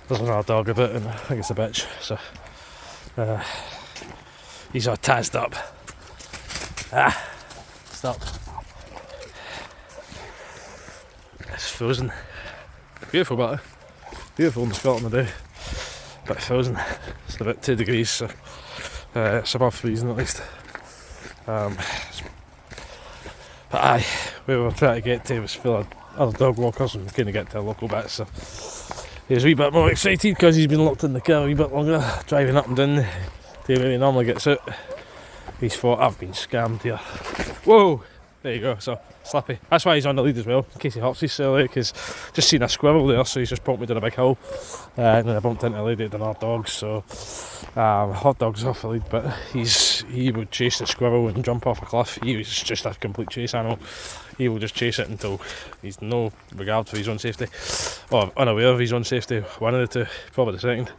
There's another dog about, and I think it's a bitch, so he's all tazzed up. Stop. It's frozen. Beautiful, but beautiful in Scotland today, but frozen. It's about 2 degrees, so it's above freezing at least. But aye, where we were trying to get to was full of other dog walkers, and we couldn't get to a local bit, so he was a wee bit more excited because he's been locked in the car a wee bit longer, driving up and down to where he normally gets out. He's thought, I've been scammed here. Whoa! There you go, so Slippy. That's why he's on the lead as well, in case he hurts his silly, because just seen a squirrel there, so he's just pumped me down a big hill. And then I bumped into a lady and our dogs, so hot dog's off the lead, but he would chase the squirrel and jump off a cliff. He was just a complete chase animal. He will just chase it until he's no regard for his own safety, or unaware of his own safety. One of the two, probably the second.